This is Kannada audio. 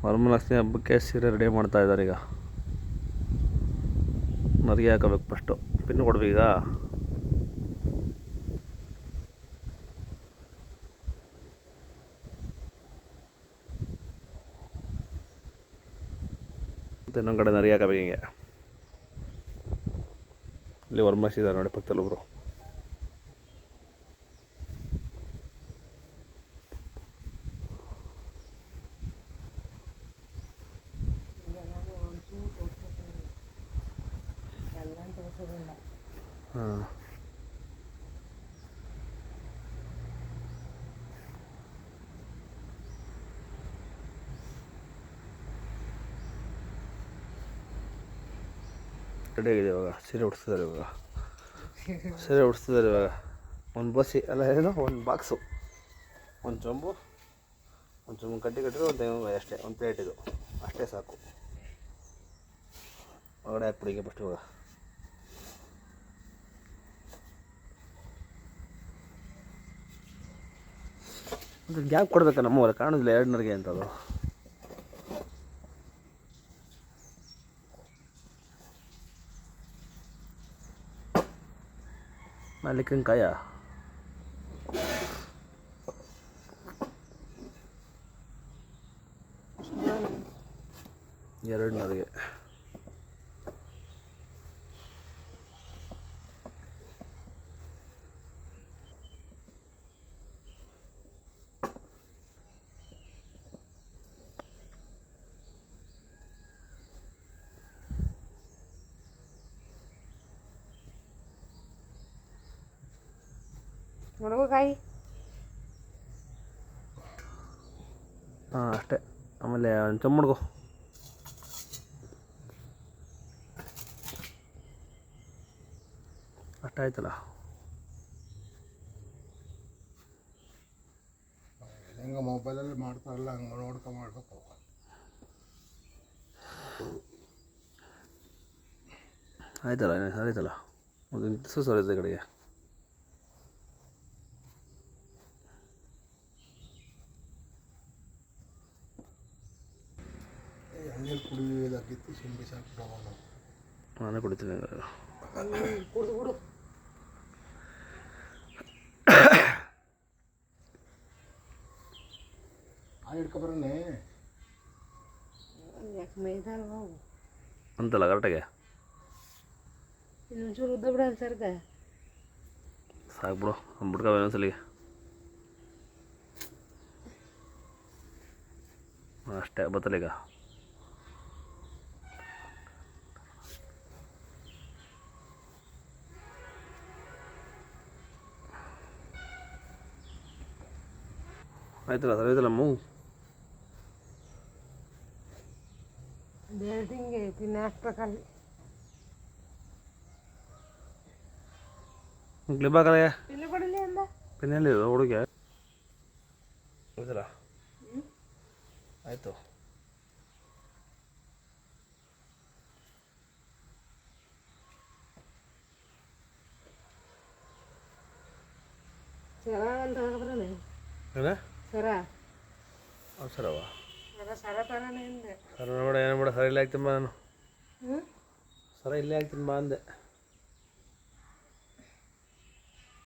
ವರಮಹಾಲಕ್ಷ್ಮಿ ಹಬ್ಬಕ್ಕೆ ಸೀರೆ ರೆಡಿ ಮಾಡ್ತಾ ಇದ್ದಾರೆ. ಈಗ ನರಿಗೆ ಹಾಕೋಬೇಕು, ಫಸ್ಟು ಪಿನ್ ಕೊಡ್ಬೇಕು. ಈಗ ಮತ್ತು ಇನ್ನೊಂದು ಕಡೆ ನರಿಗೆ ಹಾಕಬೇಕು. ಹಿಂಗೆ ಇಲ್ಲಿ ವರಮಹಾಲಕ್ಷ್ಮಿ ಇದ್ದಾರೆ ನೋಡಿ, ಪಕ್ಕದಲ್ಲಿ ಒಬ್ಬರು. ಹಾಂ, ರೆಡಿ ಆಗಿದೆ. ಇವಾಗ ಸೀರೆ ಉಡಿಸ್ತಿದ್ದಾರೆ. ಇವಾಗ ಒಂದು ಬಸಿ ಅಲ್ಲ, ಏನು ಒಂದು ಬಾಕ್ಸು, ಒಂದು ಚೊಂಬು ಕಟ್ಟಿದ್ರೆ ಒಂದು ತೆಂಗಿನಕಾಯಿ ಅಷ್ಟೇ, ಒಂದು ಪ್ಲೇಟ್ ಇದು ಅಷ್ಟೇ ಸಾಕು. ಒಳಗಡೆ ಹಾಕ್ಬಿಡಿ ಈಗ ಫಸ್ಟ್. ಇವಾಗ ಅದು ಗ್ಯಾಪ್ ಕೊಡ್ಬೇಕಾ? ನಮ್ಮವರ ಕಾಣೋದಿಲ್ಲ, 2 ಅಂತದು. ಮೆಣಸಿನಕಾಯ ಎರಡನರಿಗೆ ಮುಳುಗುಕಾಯಿ. ಹಾಂ ಅಷ್ಟೇ. ಆಮೇಲೆ ಒಂದು ಚೊಂಬಡ್ಗು ಅಷ್ಟಾಯ್ತಲ್ಲ. ಹೆಂಗೆ ಮೊಬೈಲಲ್ಲಿ ಮಾಡ್ತಾರಲ್ಲ ಹಂಗೆ ನೋಡ್ಕೊಂಡು ಮಾಡಬೇಕು. ಆಯ್ತಲ್ಲ, ಆಯ್ತಲ್ಲ. ಒಂದು ಸರಿ ಕಡೆಗೆ ಎಣ್ಣೆಲಿ ಕುಡಿಯೋದಾಗಿತ್ತು, ಸಿಂಬಿ ಸಾಕು. ನಾನೇ ಕುಡಿತೀನಿ. ಕುಡಿದು ಹಿಡ್ಕೊಬರನೆ ಅಂತಲ್ಲ ಕರೆಕ್ಟಾಗೆ. ಇನ್ನೊಂಚೂರು ಉದ್ದ ಬಿಡ ಸರ್ಕ ಸಾಕು ಬಿಡು. ಬಿಡ್ಕೊ ಇನ್ನೊಂದ್ಸಲಿಗೆ ಅಷ್ಟೇ. ಬತ್ತಲ್ಲ ಈಗ. ಆಯ್ತಲ್ಲ, ಸರಿ ಆಯ್ತಲ್ಲ. ಬೇಟಿಂಗೆ ಪಿನ್ನ ಹಾಕ್ಬೇಕಲ್ಲಿ. ಕ್ಲಿಪ್ ಹಾಕಲ್ಲ. ಪಿನ್ನ ಕೊಡಲಿ ಅಂದ. ಪಿನ್ನಲ್ಲಿ ಹುಡುಗ ಹೌದಲ್ಲ. ಆಯಿತು. ಸರ ಅಂತ ಹಾಕಿದ್ರೆ ಏನ ಸರ ಸರವ ಸರ ತರನೇ ಅಂದೆ. ಸರ ನೋಡ, ಏನು ಬಿಡ, ಸರ ಇಲ್ಲೇ ಆಗ್ತೀನಿ ಬಾ. ನಾನು ಸರ ಇಲ್ಲೇ ಆಗ್ತೀನಿ ಬಾ ಅಂದೆ.